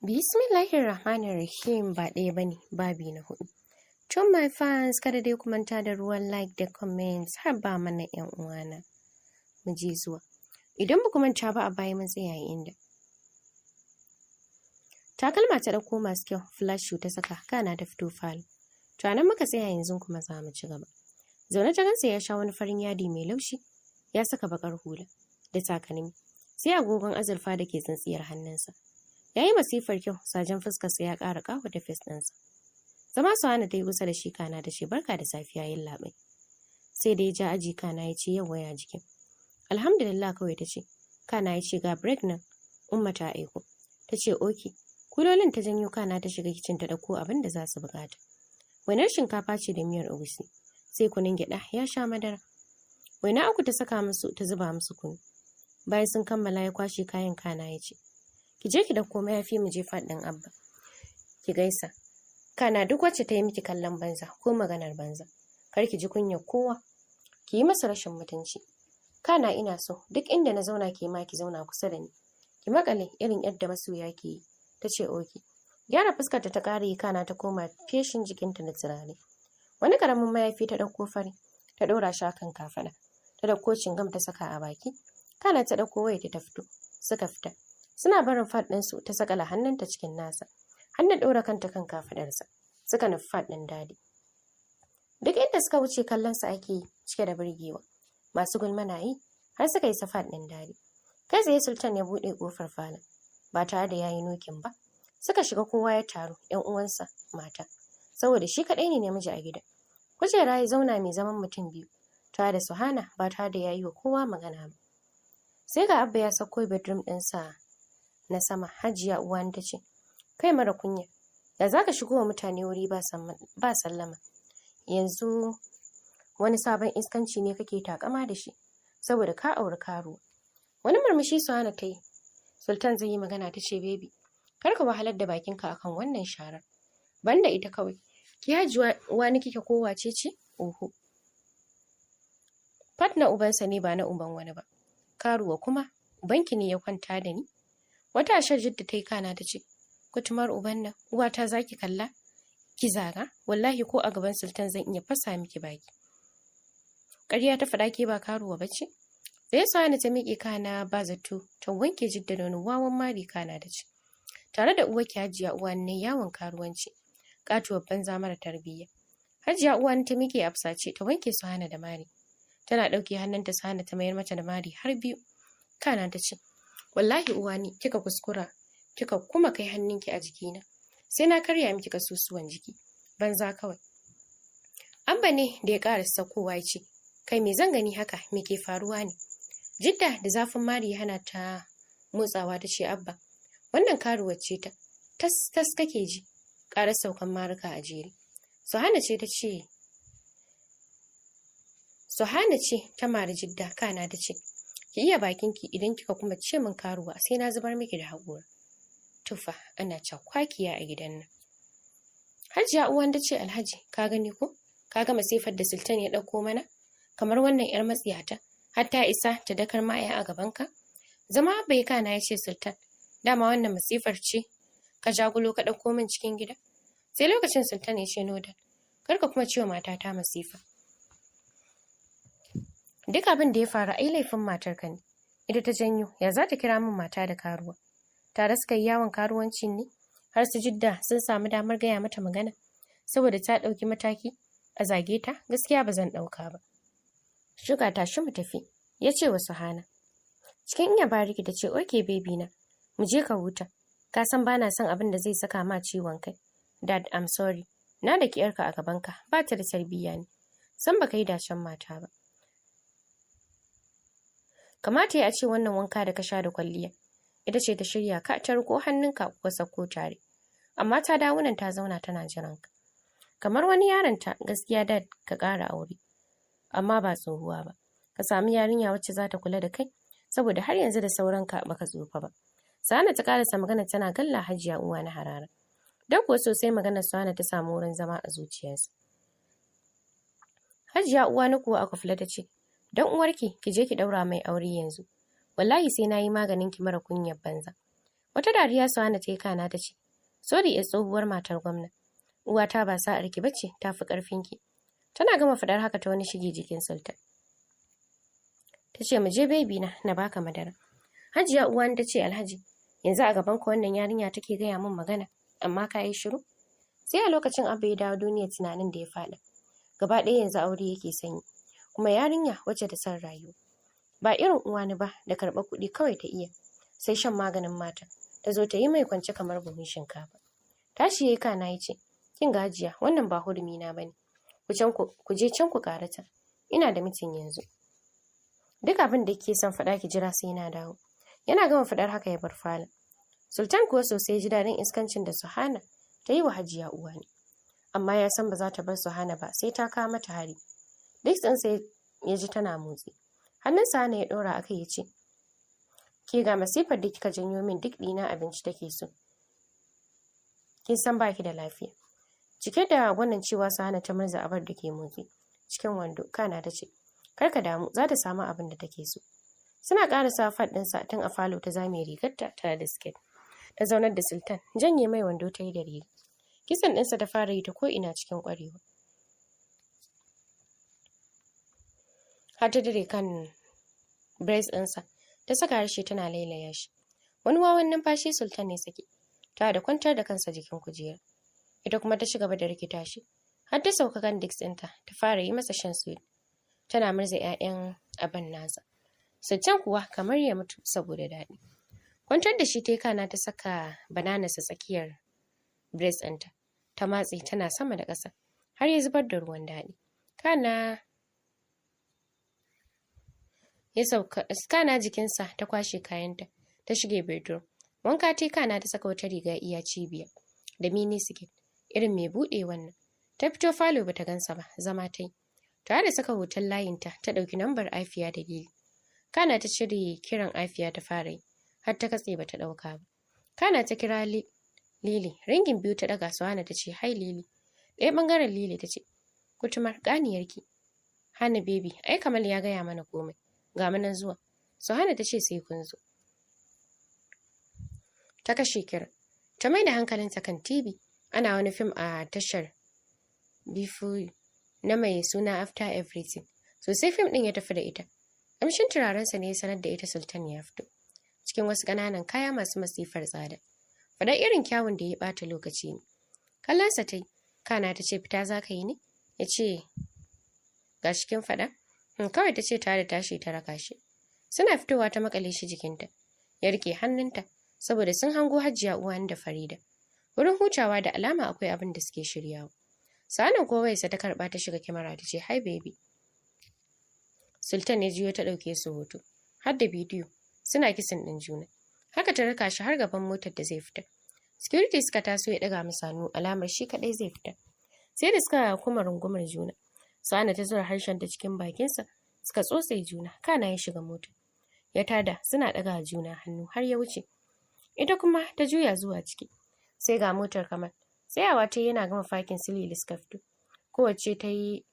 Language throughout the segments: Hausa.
Bismillahirrahmanirrahim ba ɗaya bane babi na hudu. To my fans, kada dai ku manta da ruwan like da comments har ba mana yan uwana. Mu je zuwa. Idan ba ku manta ba a baya mun tsaya inda takalma ta dauko masu kyau, flash shoe ta saka, kana ta fito falo. To anan muka tsaya yanzu kuma za mu ci gaba. Zaune ta gansa ya sha wani farin yadi mai laushi, ya saka bakar hula da takalmi, sai agogon azurfa da ke tsintsiyar hannunsa. Ya yi masifar kyau, sajen fuskarsa ya ƙara ƙawa da fes ɗinsa. Zama Suhana ta yi kusa da shi, kana da ce barka da safiya yin labai. Sai da ya ja aji kana ya ce yau waya jikin. Alhamdulillah kawai ta ce. Kana ya ce ga break nan, Umma ta aiko. Ta ce oke. Kulolin ta janyo kana ta shiga kicin ta ɗauko abin da za su buƙata. Wainar shinkafa ce da miyar egusi, sai kunun gyaɗa ya sha madara. Waina uku ta saka musu, ta zuba musu kunu. Bayan sun kammala ya kwashe kayan kana ya ce. Ki je ki dauko mayafi mu je faɗin Abba. Ki gaisa. Kana duk wacce ta yi miki kallon banza ko maganar banza, kar ki ji kunyar kowa. Ki yi masa rashin mutunci. Kana ina so duk inda na zauna ke ma ki zauna kusa da ni. Ki makale irin yadda masoya ke yi. Ta ce oke. Gyara fuskar ta ƙara yi, kana ta koma feshin jikinta da turare. Wani karamin mayafi ta ɗauko fari, ta ɗora shi kan kafaɗa. Ta ɗauko cingam ta saka a baki. Kana ta ɗauko wayarta ta fito. Suka fita. Suna barin fat ɗinsu, ta sakala hannunta cikin nasa. Hannun ɗora kanta kan kafaɗarsa. Suka nufi fat ɗin dadi. Duk inda suka wuce kallonsa ake yi cike da burgewa. Masu gulma na yi har suka isa fat ɗin dadi. Kai tsaye Sultan ya buɗe ƙofar falon ba tare da yayi nokin ba. Suka shiga, kowa ya taru, ƴan uwansa mata, saboda shi kaɗai ne namiji a gida. Kujera ya zauna mai zaman mutum biyu tare da Suhana ba tare da yayi wa kowa magana ba. Sai ga Abba ya sauko bedroom ɗinsa na sama. Hajiya uwan ta ce, kai mara kunya, da za ka shigo wa mutane wuri ba sallama. Yanzu wani sabon iskanci ne kake takama da shi saboda ka auri karuwa. Wani murmushi Suhana ta yi. Sultan zai yi magana, ta ce baby, kar ka wahalar da bakinka akan wannan sharar. Banda ita kawai, ki Hajiya wani kike ko wace ce? Oho. Fat na ubansa ne ba na uban wani ba. Karuwa kuma ubanki ne ya kwanta da ni. Wata ashar jidda ta yi, kana ta ce, kutumar uban nan, uwata za ki kalla? Ki zaga? Wallahi ko a gaban Sultan zan iya fasa miki baki. Ƙarya ta faɗa ke ba karuwa ba ce? Sai Suhana ta miƙe, kana ba zato ta wanke jidda da wani wawan mari, kana ta ce, tare da uwarki Hajiya uwan ne yawon karuwanci. Katuwar banza mara tarbiyya. Hajiya uwan ta miƙe a fusace ta wanke Suhana da mari. Tana ɗauke hannunta, Suhana ta mayar mata da mari har biyu. Kana ta ce, wallahi uwani kika kuskura kika kuma kai hannunki a jikina, sai na karya miki kasusuwan jiki. Banza kawai. Abba ne da ya ƙara sakowa ya ce, kai me zan gani haka, me ke faruwa ne? Jidda da zafin mari ya hana ta motsawa, ta ce, Abba, wannan karuwar ce ta tas kake ji. Ƙarar saukan maruka a jere. Suhana ce ta mari Jidda, kana ta ce, ki iya bakinki, idan kika kuma ce min karuwa sai na zubar miki da haƙora. Tufa, ana cakwakiya a gidan nan. Hajiya uwan ta ce, Alhaji, ka gani ko? Ka ga masifar da Sultan ya ɗauko mana? Kamar wannan 'yar matsiyata, har ta isa ta dakar ma'aya a gabanka? Zama bai, kana ya ce, Sultan, dama wannan masifar ce ka jagulo ka ɗauko min cikin gida? Sai lokacin Sultan ya ce, Noda, kar ka kuma ciwo matata masifa. Duk abin da ya faru ai laifin matarka ne. Ita ta janyo, ya za ta kira min mata da karuwa? Tare suka yi yawon karuwancin ne har su Jidda sun samu damar gaya mata magana saboda ta ɗauki mataki a zage ta? Gaskiya ba zan ɗauka ba. Shuka tashi mu tafi, ya ce wa Suhana. Cikin iya bariki ta ce, oke baby na, mu je ka huta. Ka san ba na son abin da zai saka ma ciwon kai. Dad, I'm sorry. Na da ki yarka a gabanka, ba ta da tarbiyya ne. San baka yi dacen mata ba. Kamata ya ce wannan wanka da ka sha da kwalliya ita ce ta shirya ka, ta riko hannunka kuka sako tare. Amma ta dawo nan ta zauna tana jiran ka. Kamar wani yaron ta, gaskiya Dad, ka ƙara aure. Amma ba tsohuwa ba. Ka sami yarinya wacce za ta kula da kai, saboda har yanzu da sauranka baka tsufa ba. Suhana ta karasa magana tana galla Hajiya uwa na harara. Dan kuwa sosai maganar Suhana ta samu wurin zama a zuciyarsa. Hajiya uwa na kuwa aka fula ta ce, dan uwarki ki je ki daura mai aure yanzu. Wallahi sai nayi maganin ki mara kunyar banza. Wata dariya Suhana ta yi kana ta ce, "Sori ya tsohuwar matar gwamna. Uwata ba sa'ar ki bace, ta fi ƙarfin ki." Tana gama faɗar haka ta wani shige jikin Sultan. Ta ce, "Mu je baby na baka madara." Hajiya uwan ta ce, "Alhaji, yanzu a gaban ka wannan yarinya take gaya min magana, amma ka yi shiru?" Sai a lokacin Abba ya dawo duniyar tunanin da ya faɗa. Gaba ɗaya yanzu aure yake sanyi, kuma yarinya wacce ta san rayuwa. Ba irin uwani ba da karɓar kuɗi kawai ta iya, sai shan maganin mata. Ta zo ta yi mai kwance kamar buhun shinkafa. Tashi yayi kana ya ce, "Kin ga Hajiya, wannan ba hurumi na bane. Ku je can ku karata. Ina da mitin yanzu. Duk abin da kike son faɗa ki jira sai na dawo." Yana gama faɗar haka ya bar falon. Sultan kuwa sosai ji daɗin iskancin da Suhana ta yi wa Hajiya uwani. Amma ya san ba za ta bar Suhana ba sai ta kawo mata hari. Duk sai ya ji tana motsi. Hannun Suhana ya ɗora a kai ya ce, "Ke ga masifar da kika janyo min, duk ɗina abinci take so. Kin san baki da lafiya." Cike da wannan cewa Suhana ta murza abar da ke motsi cikin wando, kana ta ce, "Kar ka damu, za ta samu abin da take so." Suna ƙarasa fat ɗinsa tun a falo ta zame rigarta tare da siket. Ta zaunar da Sultan, janye mai wando ta yi da riga. Kisan ɗinsa ta fara yi ta ko'ina cikin ƙwarewa. Har ta dire kan breast ɗinsa, ta saka harshe tana lailaya shi. Wani wawan numfashi Sultan ne sake, ta da kwantar da kansa jikin kujera. Ita kuma ta ci gaba da rikita shi, har ta sauka kan diks ɗinta, ta fara yi masa shan sweet. Tana murza 'ya'yan abin nasa. Sultan kuwa kamar ya mutu saboda daɗi. Kwantar da shi ta yi kana ta saka bananarsa tsakiyar breast ɗinta. Ta matse tana sama da ƙasa, har ya zubar da ruwan daɗi. Kana jikinsa ta kwashe kayanta, ta shige bedroom. Wanka ta kana ta saka wata riga iya cibiya da mini skirt irin mai buɗe wannan. Ta fito falo bata gansa ba, zama ta yi. Tare da saka hoton layinta, ta ɗauki lambar Afiya da Lili. Kana ta cire kiran Afiya ta fara yi, har ta katse bata ɗauka ba. Kana ta kira Lili, ringin biyu ta ɗaga. Suhana ta ce, "Hai Lili." Ɗaya ɓangaren Lili ta ce, "Kutumar ƙaniyarki. Hana baby, ai Kamal ya gaya mana komai. Ga mu nan zuwa." Suhana ta ce, "Sai kun zo." Ta kashe kira. Ta mai da hankalinta kan TV. Ana wani fim a tashar Before na mai suna After Everything. Sosai fim ɗin ya tafi da ita. Ƙamshin turarensa ne ya sanar da ita Sultan ya fito, cikin wasu ƙananan kaya masu masifar tsada. Faɗar irin kyawun da ya ɓata lokaci ne. Kallonsa ta yi, kana ta ce, "Fita za ka yi ne?" Ya ce, "Ga cikin faɗa." Kawai ta ce tare da tashi ta raka shi. Suna fitowa ta makale shi jikinta. Ya rike hannunta, saboda sun hango Hajiya uwani da Farida. Wurin hutawa da alama akwai abin da suke shiryawa. Sa'anan ko wayarsa ta karɓa ta shiga kyamara ta ce, "Hi baby." Sultan ya jiyo ta ɗauke su hoto, har da bidiyo. Suna kisan ɗin juna. Haka ta raka shi har gaban motar da zai fita. Security suka taso ya ɗaga masa hannu alamar shi kaɗai zai fita. Sai da suka kuma rungumar juna. Sa'ana ta zura harshen ta cikin bakinsa, suka tsotse juna, kana ya shiga mota. Ya tada suna ɗaga juna hannu har ya wuce. Ita kuma ta juya zuwa ciki. Sai ga motar Kamal. Tsayawa ta yana gama fakin silili suka fito. Kowacce ta yi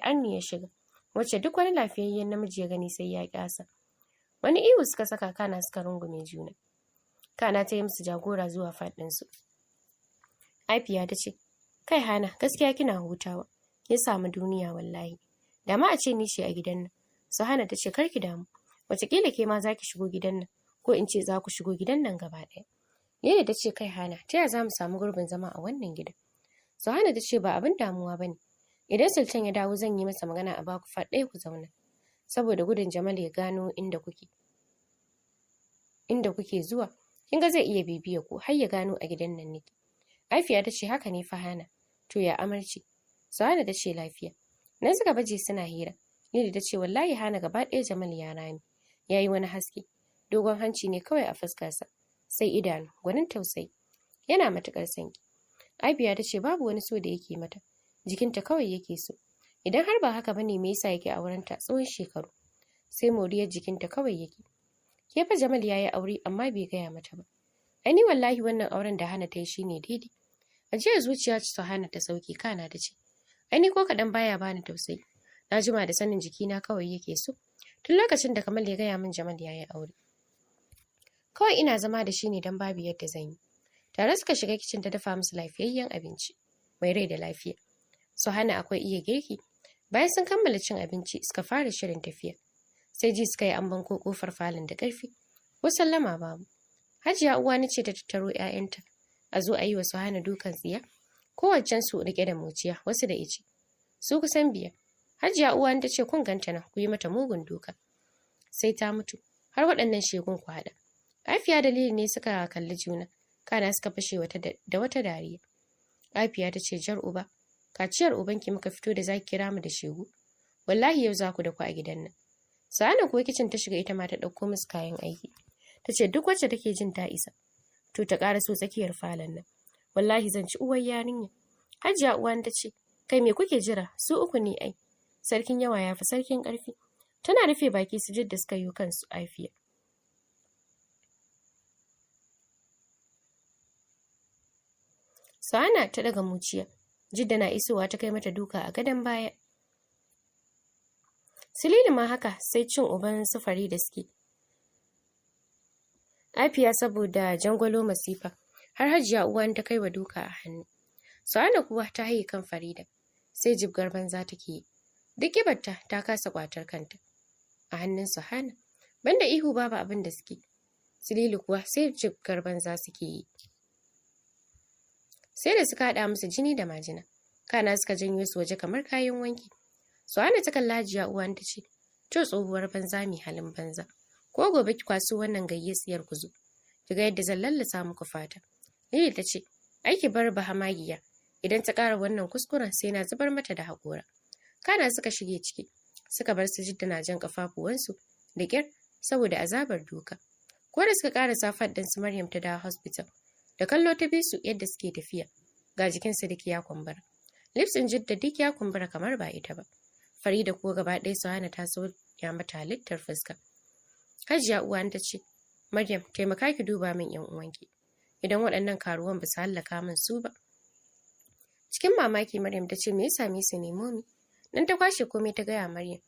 anni ya shiga, wacce duk wani lafiyayyen namiji ya gani sai ya ƙyasa. Wani ihu suka saka kana suka rungume juna. Kana ta yi musu jagora zuwa faɗinsu. Afiya ta ce, "Kai Hana, gaskiya kina hutawa. Kin samu duniya wallahi. Da ma a ce ni ce a gidan nan." Suhana ta ce, "Kar ki damu. Wataƙila ke ma za ki shigo gidan nan, ko in ce za ku shigo gidan nan gaba ɗaya." Lili ta ce, "Kai Hana, ta yaya za mu samu gurbin zama a wannan gidan?" Suhana ta ce, "Ba abin damuwa ba ne. Idan Sultan ya dawo zan yi masa magana a baku fat ɗaya ku zauna. Saboda gudun Jamal ya gano inda kuke zuwa. Kin ga zai iya bibiya ku har ya gano a gidan nan nake." Afiya ta ce, "Haka ne fa Hana. To ya amarci?" Suhana ta ce, "Lafiya." Nan suka baje suna hira. Lili ta ce, "Wallahi Hana gaba ɗaya Jamal ya rame. Ya yi wani haske. Dogon hanci ne kawai a fuskarsa. Sai idanu, gwanin tausayi. Yana matuƙar sanki." Afiya ta ce, "Babu wani so da yake mata. Jikinta kawai yake so. Idan har ba haka bane me yasa yake aurenta tsawon shekaru? Sai moriyar jikinta kawai yake. Ke fa Jamal ya yi aure amma bai gaya mata ba. Ani wallahi wannan auren da Hana ta yi shine daidai." Ajiyar zuciya ce Hana ta sauke kana ta ce, "Ani ko kaɗan baya bani tausayi. Na jima da sanin jikina kawai yake so. Tun lokacin da Kamal ya gaya min Jamal ya yi aure." Kawai ina zama da shi ne don babu yadda zan yi. Tare suka shiga kicin ta dafa musu lafiyayyen abinci mai rai da lafiya. Suhana akwai iya girki. Bayan sun kammala cin abinci suka fara shirin tafiya. Sai ji suka yi an banko kofar falon da ƙarfi. Ko sallama babu. Hajiya uwa ce ta tattaro 'ya'yanta. A zo a yi wa Suhana dukan tsiya. Kowaccensu riƙe da muciya, wasu da ice. Su kusan 5. Hajiya uwa ta ce kun ganta nan, ku yi mata mugun duka. Sai ta mutu. Har waɗannan shegun ku haɗa. Afiya da Lili ne suka kalli juna. Kana suka fashe da wata dariya. Afiya ta ce jar uba. Kaciyar ubanki muka fito da zaki kira mu da shegu. Wallahi yau za ku da ku a gidan nan. Sa'ana kuwa kicin ta shiga ita ma ta ɗauko musu kayan aiki. Ta ce duk wacce take jin ta isa. To ta ƙara so tsakiyar falon nan. Wallahi zan ci uwar yarinya. Hajiya uwan ta ce kai me kuke jira? Su 3 ne ai. Sarkin yawa ya fi sarkin ƙarfi. Tana rufe baki su jidda suka yi kansu Afiya. Sa'ana ta daga muciya. Jidda na isowa ta kai mata duka a gadon baya. Silili ma haka sai cin uban sufari da suke. Afiya saboda jangwalo masifa. Har Hajiya uwan ta kai wa duka a hannu. Sa'ana kuwa ta haye kan Farida. Sai jibgar banza take yi. Duk kibarta ta kasa kwatar kanta. A hannun Suhana. Banda ihu babu abin da suke. Silili kuwa sai jibgar banza suke yi. Sai da suka haɗa musu jini da majina. Kana suka janyo su waje kamar kayan wanki. Suhana ta kalla Hajiya uwan ta ce, "To tsohuwar banza mai halin banza. Ko gobe ki kwaso wannan gayyasiyar ku zo. Ki ga yadda zan lallasa muku fata." Lili ta ce, "Ai ki bar bahamagiya. Idan ta ƙara wannan kuskuren sai na zubar mata da haƙora." Kana suka shige ciki. Suka bar su Jidda na jan kafafuwansu da ƙyar saboda azabar duka. Ko da suka ƙara safar ɗin su Maryam ta dawo hospital. Da kallo ta bi su yadda suke tafiya. Ga jikinsu duk ya kumbura. Lipsin Jidda duk ya kumbura kamar ba ita ba. Farida ko gaba ɗaya Suhana ta so ya mata halittar fuska. Hajiya uwa ta ce, "Maryam, taimaka ki duba min 'yan uwanki. Idan waɗannan karuwan ba su hallaka min su ba." Cikin mamaki Maryam ta ce, "Me ya same su ne momi?" Nan ta kwashe komai ta gaya Maryam.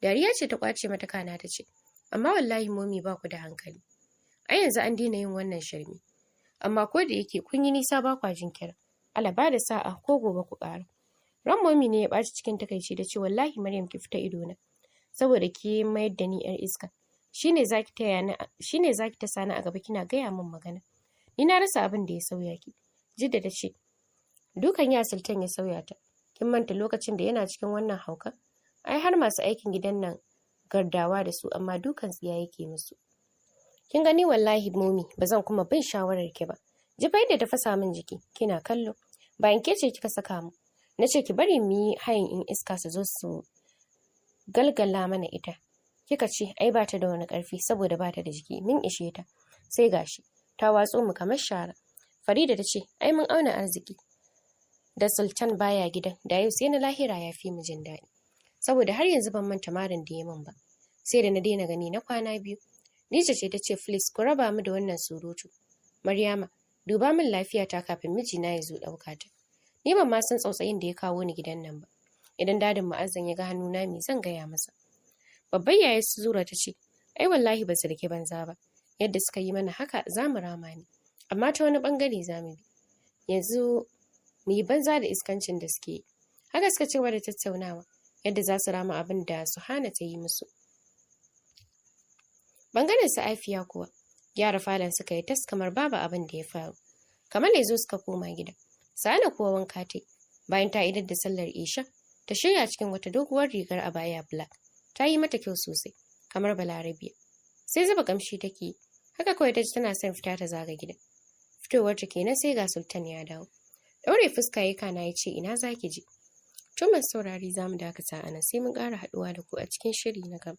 Dariya ce ta kwace mata kana ta ce, "Amma wallahi momi ba ku da hankali. A yanzu an daina yin wannan shirme. Amma ko da yake kun yi nisa ba kwa jin kira. Allah ba da sa'a ko gobe ku ƙara." Ran momi ne ya ɓaci cikin takaici da ce, "Wallahi Maryam ki fita idona. Saboda ki mayar da ni 'yar iska. Shine zaki ta sani a gaba kina gaya min magana. Ni na rasa abin da ya sauya ki." Jidda ta ce, "Dukan ya sultan ya sauya ta. Kin manta lokacin da yana cikin wannan hauka? Ai har masu aikin gidan nan gardawa da su amma dukan tsiya yake musu. Kin gani wallahi momi ba zan kuma bin shawarar ki ba. Ji fa yadda ta fasa min jiki kina kallo. Bayan ke ce kika saka mu. Na ce ki bari mu yi hayin in iska su zo su galgala mana ita. Kika ce ai ba ta da wani ƙarfi saboda ba ta da jiki min ishe ta. Sai gashi ta watso mu kamar shara." Farida ta ce, "Ai mun auna arziki. Da Sultan baya gidan, da yau sai na lahira ya fi mu jin daɗi. Saboda har yanzu ban manta marin da ya min ba. Sai da na daina gani na kwana 2. Nisha ce ta ce, "Please ku raba mu da wannan surutu. Maryama, duba min lafiyata kafin mijina ya zo ɗauka ta. Ni ban ma san tsautsayin da ya kawo ni gidan nan ba. Idan dadin Mu'azzan ya ga hannuna me zan gaya masa?" Babbar yaya su Zura ta ce, "Ai wallahi ba su rike banza ba. Yadda suka yi mana haka za mu rama ne. Amma ta wani bangare za mu bi. Yanzu mu yi banza da iskancin da suke yi." Haka suka ci gaba da tattaunawa yadda za su rama abin da Suhana ta yi musu. Bangaren su Afiya kuwa gyara falon suka yi tas kamar babu abin da ya faru. Kamar ne zo suka koma gida. Sa'ana kuwa wanka ta yi. Bayan ta idar da sallar Isha, ta shirya cikin wata doguwar rigar abaya black. Ta yi mata kyau sosai, kamar Balarabiya. Sai zuba kamshi take yi. Haka kawai ta ji tana son fita ta zaga gida. Fitowar ta kenan sai ga Sultan ya dawo. Daure fuska ya kana ya ce, "Ina zaki je?" To masu saurari za mu dakata a nan sai mun ƙara haɗuwa da ku a cikin shiri na gaba.